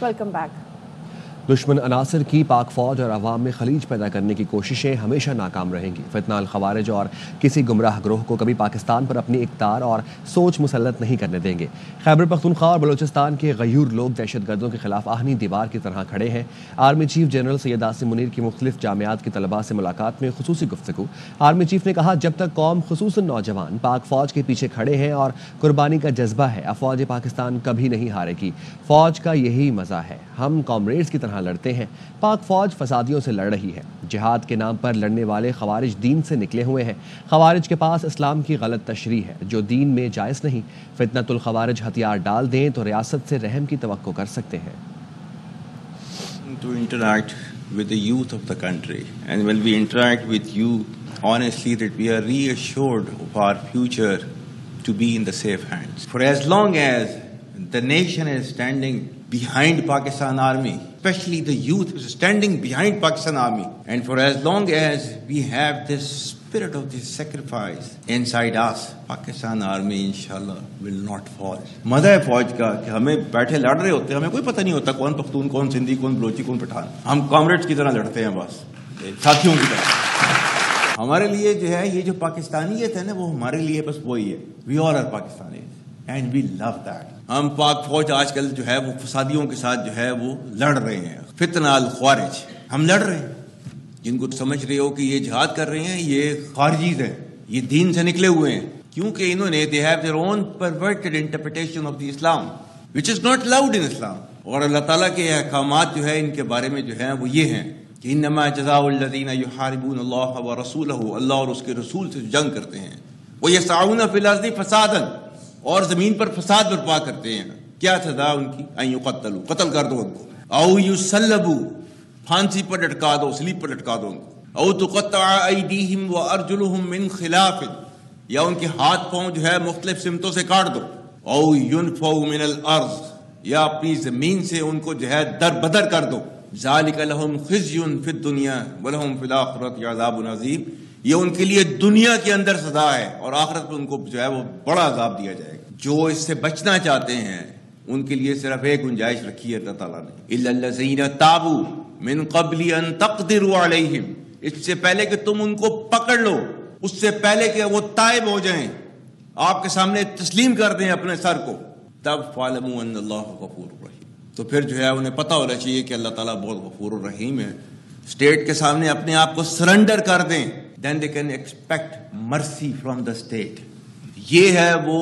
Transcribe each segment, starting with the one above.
Welcome back. दुश्मन अनासर की पाक फौज और अवाम में खलीज पैदा करने की कोशिशें हमेशा नाकाम रहेंगी। फितना अल खवारिज और किसी गुमराह ग्रोह को कभी पाकिस्तान पर अपनी इक़्तिदार और सोच मुसल्लत नहीं करने देंगे। खैबर पख्तूनख्वा और बलूचिस्तान के गयूर लोग दहशत गर्दों के खिलाफ आहनी दीवार की तरह खड़े हैं। Army chief general Syed Asim Munir की मुख्तलिफ जामियात की तलबा से मुलाकात में खुसूसी गुफ्तगू। आर्मी चीफ ने कहा, जब तक कौम खुसूसन नौजवान पाक फौज के पीछे खड़े हैं और कुर्बानी का जज्बा है, अफवाज पाकिस्तान कभी नहीं हारेगी। फौज का यही मज़ा है, हम कॉमरेड्स की तरह लड़ते हैं। पाक फौज फसादियों से लड़ रही है। जिहाद के नाम पर लड़ने वाले खवारिज दीन से निकले हुए हैं। खवारिज के पास इस्लाम की गलत तशरीह है जो दीन में जायज़ नहीं। फितनतुल खवारिज हथियार डाल दें तो रियासत से रहम की तवक्को कर सकते हैं। To interact with the youth of the country, and when we interact with you, honestly, that we are reassured of our future to be in the safe hands. For as long as the nation is standing behind Pakistan Army, especially the youth is standing behind Pakistan Army, and for as long as we have this spirit of this sacrifice inside us, Pakistan Army inshallah will not fall. मज़ा है फौज का कि हमें बैठे लड़ रहे होते हैं, हमें कोई पता नहीं होता कौन पख्तून, कौन सिंधी, कौन बलोची, कौन पठान। हम कॉमरेड्स की तरह लड़ते हैं, बस साथियों की तरह। हमारे लिए जो है ये जो पाकिस्तानियत है ना, वो हमारे लिए बस वही है। We all are Pakistanis and we love that. हम पाक फौज आजकल जो है वो फसादियों के साथ जो है वो लड़ रहे हैं। फितना अल ख्वारिज हम लड़ रहे हैं। जिनको समझ रहे हो कि ये जिहाद कर रहे हैं, ये खारजीज हैं, ये दीन से निकले हुए हैं, क्योंकि इन्होंने they have their own perverted interpretation of the Islam which is not allowed in Islam. और अल्लाह ताला के अहकामात जो है इनके बारे में जो है वो ये हैं कि इन्नमा जज़ाउल लज़ीना युहारिबून अल्लाह व रसूलहू, अल्लाह और उसके रसूल से जंग करते हैं, वो यस्अऊना फिल अर्ज़ि फसादन, और जमीन पर फसाद बर्पा करते हैं। क्या सजा उनकी? अन युक़त्तलू, कत्ल कर दो उनको, औ युसल्लबू, फांसी पर लटका दो, स्लीप पर लटका दो उनको, औ तुक़त्तअ अयदीहिम व अर्जुलुहुम मिन खिलाफ, या उनके हाथ पांव जो है मुख्तलिफ सिमतों से काट दो, औ युनफ़ऊ मिनल अर्ज़, या अपनी जमीन से उनको जो है दर बदर कर दो। ज़ालिका लहुम ख़िज़्युन फ़िद दुनिया व लहुम फ़िल आख़िरति अज़ाबुन अज़ीम, ये उनके लिए दुनिया के अंदर सजा है और आखिरत में उनको जो है वो बड़ा अजाब दिया जाएगा। जो इससे बचना चाहते हैं उनके लिए सिर्फ एक गुंजाइश रखी है अल्लाह ताला ने, इल्लल्लज़ीना ताबू मिन क़ब्ली अन तक़दिरू अलैहिम, इससे पहले कि तुम उनको पकड़ लो, उससे पहले कि वो ताइब हो जाएं, आपके सामने तस्लीम कर दें अपने सर को, तब फ़अलमू अन्नल्लाह गफ़ूरुर रहीम, तो फिर जो है उन्हें पता होना चाहिए कि अल्लाह ताला बहुत गफ़ूरुर रहीम है। स्टेट के सामने अपने आप को सरेंडर कर दें, then they can expect mercy from the state। ये है वो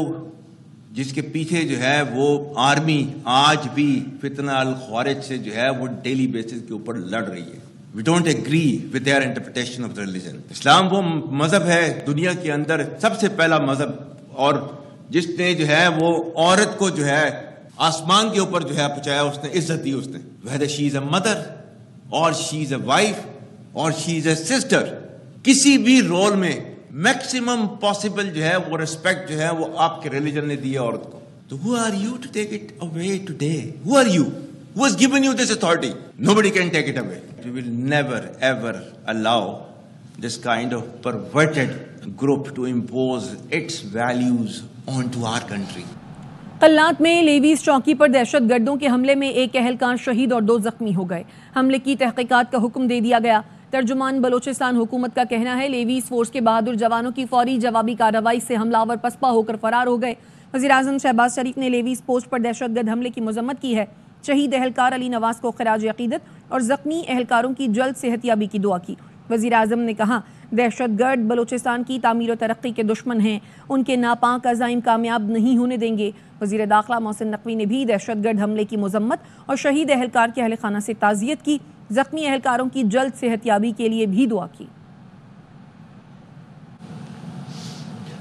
जिसके पीछे जो है वो आर्मी आज भी फितना अल ख्वारिज से जो है वो डेली बेसिस के ऊपर लड़ रही है। We don't agree with their interpretation of the religion। इस्लाम वो मजहब है दुनिया के अंदर सबसे पहला मजहब, और जिसने जो है वो औरत को जो है आसमान के ऊपर जो है पहुंचाया, उसने इज्जत दी उसने, whether she is a mother or she is a wife or she is a sister, किसी भी रोल में मैक्सिमम पॉसिबल जो है वो रिस्पेक्ट जो है वो आपके रिलीजन ने दी है औरत को। तो who are you to take it away today? Who are you? Who has given you this authority? Nobody can take it away। We will never ever allow this kind of perverted group to impose its values onto our country। कल्लात में levies चौकी पर दहशत गर्दों के हमले में एक अहलकार शहीद और 2 जख्मी हो गए। हमले की तहकीकात का हुक्म दे दिया गया। तर्जुमान बलोचिस्तान हुकूमत का कहना है लेवीज फोर्स के बहादुर जवानों की फौरी जवाबी कार्रवाई से हमलावर पसपा होकर फरार हो गए। वज़ीर-ए-आज़म शहबाज शरीफ ने लेवीज पोस्ट पर दहशतगर्द हमले की मजम्मत की है। शहीद अहलकार अली नवाज को खिराज अकीदत और जख्मी अहलकारों की जल्द सेहतयाबी की दुआ की। वज़ीर-ए-आज़म ने कहा, दहशतगर्द बलोचिस्तान की तामीर व तरक्की के दुश्मन हैं, उनके नापाक अज़ाइम कामयाब नहीं होने देंगे। वज़ीर दाखिला मोहसिन नकवी ने भी दहशतगर्द हमले की मजम्मत और शहीद अहलकार के अहल खाना से ताज़ियत की। जख्मी अहलकारों की जल्द सेहतयाबी के लिए भी दुआ की।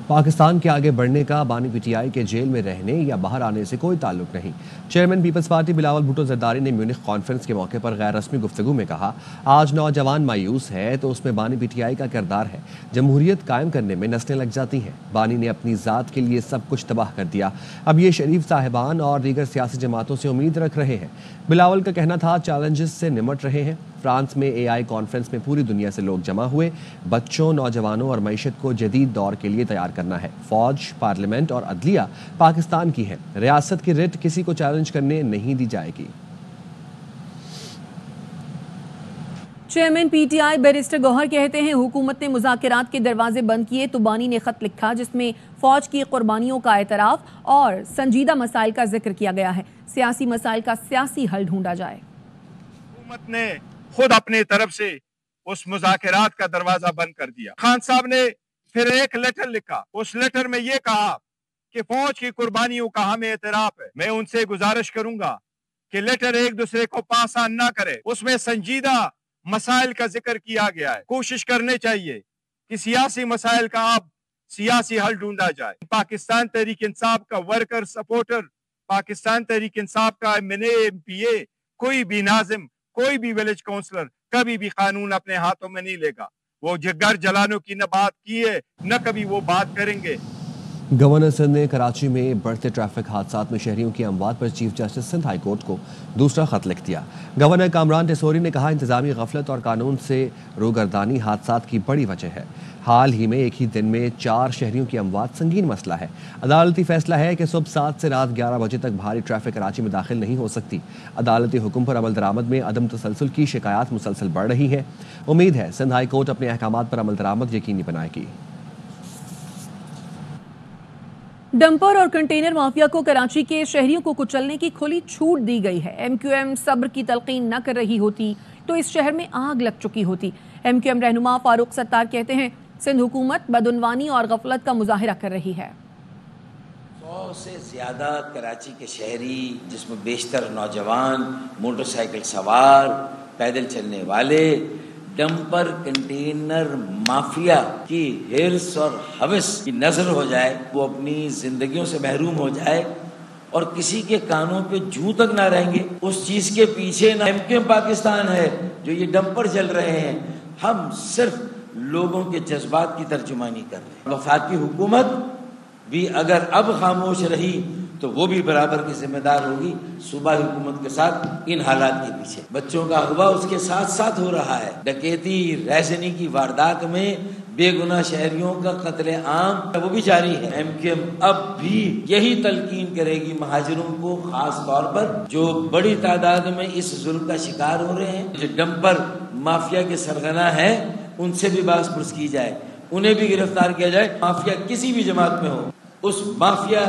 पाकिस्तान के आगे बढ़ने का बानी पीटीआई के जेल में रहने या बाहर आने से कोई ताल्लुक नहीं। चेयरमैन पीपल्स पार्टी बिलावल भुट्टो जरदारी ने म्यूनिख कॉन्फ्रेंस के मौके पर गैर रस्मी गुफ्तगू में कहा, आज नौजवान मायूस है तो उसमें बानी पीटीआई का किरदार है। जमहूरियत कायम करने में नस्लें लग जाती हैं। बानी ने अपनी ज़ात के लिए सब कुछ तबाह कर दिया। अब ये शरीफ साहिबान और दीगर सियासी जमातों से उम्मीद रख रहे हैं। बिलावल का कहना था, चैलेंजेस से निमट रहे हैं। फ्रांस में एआई कॉन्फ्रेंस में पूरी दुनिया से लोग जमा हुए। बच्चों, नौजवानों और मईशत को जदीद दौर के लिए तैयार करना है। फौज, पार्लियामेंट और अदलिया पाकिस्तान की है। रियासत की रिट किसी को चैलेंज करने नहीं दी जाएगी। Chairman P T I barrister Gohar کہتے ہیں حکومت نے مذاکرات کے دروازے بند کیے تو بانی نے خط لکھا جس میں فوج کی قربانیوں کا اعتراف اور سنجیدہ مسائل کا ذکر کیا گیا ہے. سیاسی مسائل کا سیاسی حل ڈھونڈا جائے. حکومت نے خود اپنی طرف سے اس مذاکرات کا دروازہ بند کر دیا. خان صاحب نے پھر ایک لیٹر لکھا. اس لیٹر میں یہ کہا کہ فوج کی قربانیوں کا ہمیں اعتراف ہے. میں ان سے گزارش کروں گا کہ لیٹر ایک دوسرے کو پاسان نہ کرے. اس میں سنجیدہ مسائل کا ذکر کیا گیا ہے. کوشش کرنے چاہیے کہ سیاسی مسائل کا اب سیاسی حل ڈھونڈا جائے. پاکستان تحریک انصاف کا ورکر سپورٹر، پاکستان تحریک انصاف کا MNA MPA، کوئی بھی ناظم، کوئی بھی ولیج کونسلر کبھی بھی قانون اپنے ہاتھوں میں نہیں لے گا. وہ گھر جلانوں کی نہ بات کی ہے نہ کبھی وہ بات کریں گے. گورنر سندھ نے کراچی میں بڑھتے ٹریفک حادثات میں شہریوں کی اموات پر chief justice Sindh high court کو دوسرا خط لکھ دیا. گورنر کامران ٹیسوری نے کہا انتظامی غفلت اور قانون سے روگردانی حادثات کی بڑی وجہ ہے. حال ہی میں ایک ہی دن میں 4 شہریوں کی اموات سنگین مسئلہ ہے. عدالتی فیصلہ ہے کہ صبح 7 سے رات 11 بجے تک بھاری ٹریفک کراچی میں داخل نہیں ہو سکتی. عدالتی حکم پر عمل درآمد میں عدم تسلسل کی شکایات مسلسل بڑھ رہی ہیں. امید ہے سندھ ہائی کورٹ اپنے احکامات پر عمل درآمد یقینی بنائے گی. ڈمپر اور کنٹینر مافیا کو کراچی کے شہریوں کو کچلنے کی کھلی چھوٹ دی گئی ہے. MQM صبر کی تلقین نہ کر رہی ہوتی تو اس شہر میں آگ لگ چکی ہوتی. MQM رہنما فاروق ستار کہتے ہیں سندھ حکومت بدعنوانی اور غفلت کا مظاہرہ کر رہی ہے. 100 سے زیادہ کراچی کے شہری، جس میں بیشتر نوجوان، موٹر سائیکل سوار، پیدل چلنے والے، ڈمپر کنٹینر مافیا کی ہرس اور ہوس کی نظر ہو جائے، وہ اپنی زندگیوں سے محروم ہو جائے اور کسی کے کانوں پہ جوں تک نہ رہیں گے. اس چیز کے پیچھے نہ MQM پاکستان ہے جو یہ ڈمپر چل رہے ہیں. ہم صرف لوگوں کے جذبات کی ترجمانی کر رہے ہیں. وفاقی حکومت بھی اگر اب خاموش رہی تو وہ بھی برابر کی ذمہ دار ہوگی صوبائی حکومت کے ساتھ ان حالات کے پیچھے. بچوں کا اغوا اس کے ساتھ ساتھ ہو رہا ہے. ڈکیتی، ریزنی کی واردات میں بے گناہ شہریوں کا قتل عام وہ بھی جاری ہے. MQM اب بھی یہی تلقین کرے گی مہاجروں کو، خاص طور پر جو بڑی تعداد میں اس ظلم کا شکار ہو رہے ہیں. جو ڈمپر مافیا کے سرغنہ ہیں ان سے بھی باز پرس کی جائے، انہیں بھی گرفتار کیا جائے. مافیا کسی بھی جماعت میں ہو، اس مافیا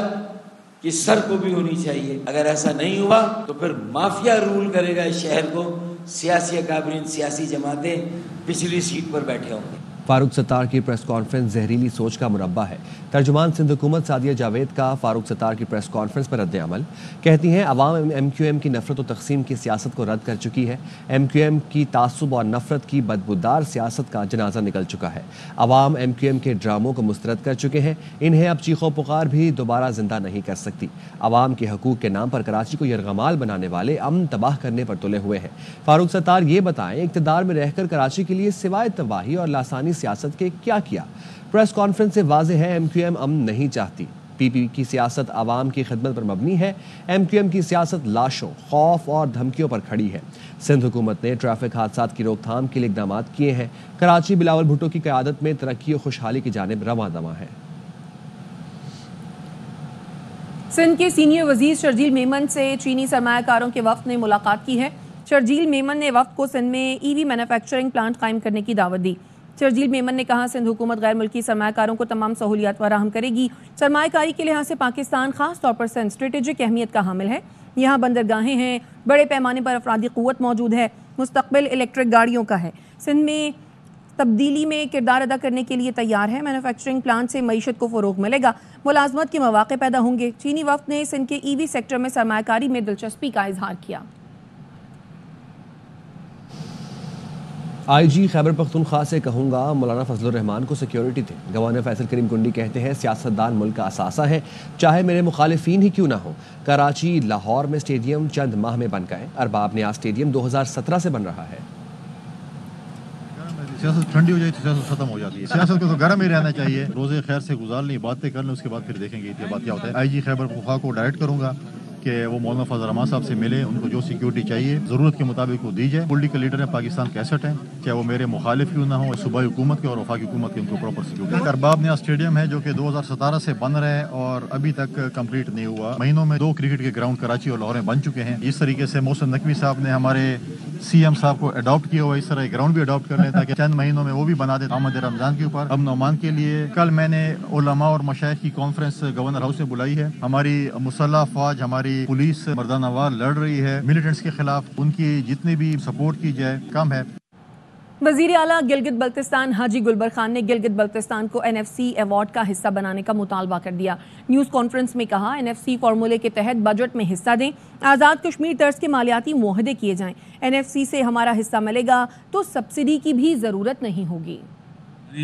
کی سر کو بھی ہونی چاہیے. اگر ایسا نہیں ہوا تو پھر مافیا رول کرے گا اس شہر کو. سیاسی اکابرین، سیاسی جماعتیں پچھلی سیٹ پر بیٹھے ہوں گے. فاروق ستار کی پریس کانفرنس زہریلی سوچ کا مربع ہے. ترجمان سندھ حکومت سعدیہ جاوید کا فاروق ستار کی پریس کانفرنس پر رد عمل. کہتی ہیں عوام MQM کی نفرت و تقسیم کی سیاست کو رد کر چکی ہے. MQM کی تعصب اور نفرت کی بدبودار سیاست کا جنازہ نکل چکا ہے. عوام MQM کے ڈراموں کو مسترد کر چکے ہیں. انہیں اب چیخو پکار بھی دوبارہ زندہ نہیں کر سکتی. عوام کے حقوق کے نام پر کراچی کو یرغمال بنانے والے امن تباہ کرنے پر تلے ہوئے ہیں. فاروق ستار یہ بتائیں اقتدار میں رہ کر کراچی کے لیے سوائے تباہی اور لاسانی سیاست کے کیا کیا؟ پریس کانفرنس سے واضح ہے MQM امن نہیں چاہتی. PP کی سیاست عوام کی خدمت پر مبنی ہے. MQM کی سیاست لاشوں، خوف اور دھمکیوں پر کھڑی ہے. سندھ حکومت نے ٹریفک حادثات کی روک تھام کے لیے اقدامات کیے ہیں. کراچی بلاول بھٹو کی قیادت میں ترقی و خوشحالی کی جانب رواں دواں ہے. سندھ کے سینئر وزیر شرجیل میمن سے چینی سرمایہ کاروں کے وفد نے ملاقات کی ہے. شرجیل میمن نے وفد کو سندھ میں EV مینوفیکچرنگ پلانٹ قائم کرنے کی دعوت دی. شرجیل میمن نے کہا سندھ حکومت غیر ملکی سرمایہ کاروں کو تمام سہولیات فراہم کرے گی. سرمایہ کاری کے لحاظ سے پاکستان خاص طور پر سندھ اسٹریٹجک اہمیت کا حامل ہے. یہاں بندرگاہیں ہیں، بڑے پیمانے پر افرادی قوت موجود ہے، مستقبل الیکٹرک گاڑیوں کا ہے. سندھ میں تبدیلی میں کردار ادا کرنے کے لیے تیار ہے. مینوفیکچرنگ پلانٹ سے معیشت کو فروغ ملے گا، ملازمت کے مواقع پیدا ہوں گے. چینی وفد نے سندھ کے EV سیکٹر میں سرمایہ کاری میں دلچسپی کا اظہار کیا. IG خیبر پختونخوا سے کہوں گا مولانا فضل الرحمان کو سیکیورٹی دیں. گورنر فیصل کریم کنڈی کہتے ہیں سیاستدان ملک کا اثاثہ ہیں، چاہے میرے مخالفین ہی کیوں نہ ہوں. کراچی لاہور میں اسٹیڈیم چند ماہ میں بن گئے. ارباب نیاز اسٹیڈیم 2017 سے بن رہا ہے. سیاست ٹھنڈی ہو جائے تو سیاست ختم ہو جاتی ہے. سیاست کو تو گرم ہی رہنا چاہیے. روزے خیر سے گزار لیں، باتیں کر لیں، اس کے بعد پھر دیکھیں گے یہ بات کیا ہوتا ہے. IG خیبر پختونخوا کو ڈائریکٹ کروں گا کہ وہ مولانا فضل الرحمان صاحب سے ملے، ان کو جو سیکیورٹی چاہیے ضرورت کے مطابق وہ دی جائے. پولیٹیکل لیڈر ہیں پاکستان کے ایسٹ ہیں، چاہے وہ میرے مخالف کیوں نہ ہوں، صوبائی حکومت کے اور وفاقی حکومت کے ان کو پراپر سیکیورٹی. ارباب نیاز اسٹیڈیم ہے جو کہ 2017 سے بن رہے ہیں اور ابھی تک کمپلیٹ نہیں ہوا. مہینوں میں 2 کرکٹ کے گراؤنڈ کراچی اور لاہور میں بن چکے ہیں. اس طریقے سے محسن نقوی صاحب نے ہمارے CM साहब को अडॉप्ट किया हुआ, इस तरह ग्राउंड भी अडॉप्ट कर लें ताकि चंद महीनों में वो भी बना दे आमद रमज़ान के ऊपर। अमन अमान के लिए कल मैंने उलमा और मशाइख की कॉन्फ्रेंस गवर्नर हाउस में बुलाई है। हमारी मुसल्लह फौज, हमारी पुलिस मर्दानवार लड़ रही है मिलिटेंट्स के खिलाफ, उनकी जितनी भी सपोर्ट की जाए कम है। वज़ीर आला गिलगित बल्तिस्तान हाजी गुलबर खान ने गिलगित बल्तिस्तान को NFC अवार्ड का हिस्सा बनाने का मुतालबा कर दिया। न्यूज़ कॉन्फ्रेंस में कहा NFC फार्मूले के तहत बजट में हिस्सा दें, आज़ाद कश्मीर तर्ज के मालियाती मुआहदे किए जाएं। NFC से हमारा हिस्सा मिलेगा तो सब्सिडी की भी ज़रूरत नहीं होगी।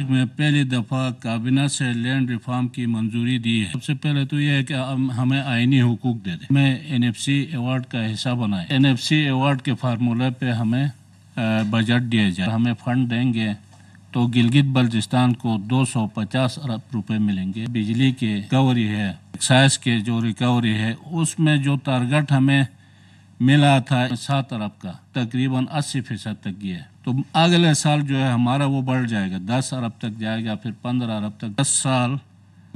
में पहली दफ़ा काबिना से लैंड रिफॉर्म की मंजूरी दी है। सबसे पहले तो यह है कि हमें आईनी हुकूक दे दें, हमें NFC अवार्ड का हिस्सा बनाए। NFC अवार्ड के फार्मूले पे हमें बजट दिया जाए, हमें फंड देंगे तो गिलगित बल्तिस्तान को 250 अरब रुपए मिलेंगे। बिजली के रिकवरी है, एक्साइज के जो रिकवरी है, उसमें जो टारगेट हमें मिला था 7 अरब का, तकरीबन 80% तक गया है। तो अगले साल जो है हमारा वो बढ़ जाएगा, 10 अरब तक जाएगा, फिर 15 अरब तक। 10 साल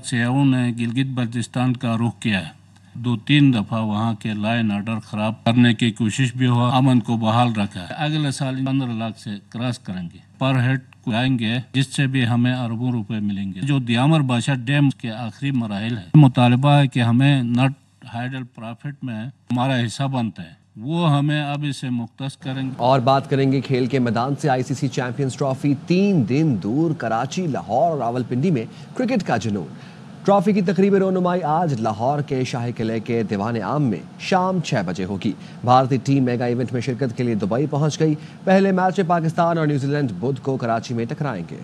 से उन्होंने गिलगित बल्तिस्तान का रुख किया है। 2-3 दफ़ा वहाँ के लॉ एंड ऑर्डर ख़राब करने की कोशिश भी हुआ, अमन को बहाल रखा है। अगले साल 15 लाख से क्रॉस करेंगे, पर हेड को आएंगे, जिससे भी हमें अरबों रुपए मिलेंगे। जो दियामर बादशाह डैम के आखिरी मराहिल है, मुतालबा है कि हमें नेट हाइडल प्रॉफिट में हमारा हिस्सा बनता है, वो हमें अब इसे मुख्तस करेंगे। और बात करेंगे खेल के मैदान से। ICC चैंपियंस ट्रॉफी 3 दिन दूर, कराची, लाहौर और रावलपिंडी में क्रिकेट का जुनून। ट्रॉफी की तकरीब रोनुमाई आज लाहौर के शाही किले के दीवान आम में शाम 6 बजे होगी। भारतीय टीम मेगा इवेंट में शिरकत के लिए दुबई पहुंच गई। पहले मैच में पाकिस्तान और न्यूजीलैंड बुध को कराची में टकराएंगे।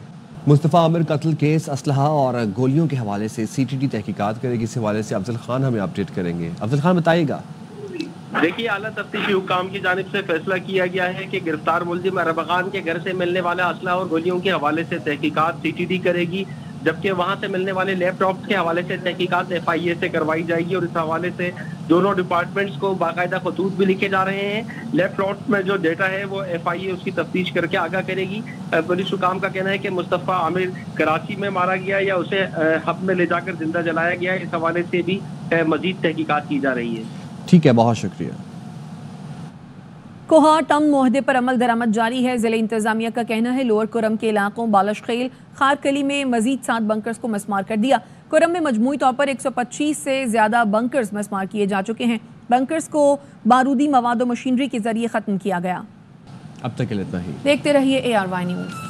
मुस्तफ़ा आमिर कत्ल केस, असलहा और गोलियों के हवाले से CTD तहकीकात करेगी। इस हवाले से अफजल खान हमें अपडेट करेंगे। अफजल खान बताइएगा। देखिए, आला तफ्तीशी हुकाम की जानिब से फैसला किया गया है कि गिरफ्तार मुलजिम अरब खान के घर से मिलने वाला असला और गोलियों के हवाले से तहकीकात CTD करेगी, जबकि वहां से मिलने वाले लैपटॉप के हवाले से तहकीकात FIA से करवाई जाएगी। और इस हवाले से दोनों डिपार्टमेंट्स को बाकायदा खतूत भी लिखे जा रहे हैं। लैपटॉप में जो डेटा है वो FIA उसकी तफ्तीश करके आगाह करेगी। पुलिस हुकाम का कहना है कि मुस्तफ़ा आमिर कराची में मारा गया या उसे हब में ले जाकर जिंदा जलाया गया, इस हवाले से भी मजीद तहकीकात की जा रही है। ठीक है, बहुत शुक्रिया। कोहा टम मुआहदे पर अमल दरामद जारी है। ज़िले इंतजामिया का कहना है लोअर कुरम के इलाकों बालशखेल, खारकली में मजीद 7 बंकर्स को मस्मार कर दिया। कुरम में मजमूई तौर पर 125 से ज़्यादा बंकर्स मस्मार किए जा चुके हैं। बंकर्स को बारूदी मवाद और मशीनरी के जरिए ख़त्म किया गया। अब तक के लिए इतना ही। देखते रहिए ARY न्यूज़।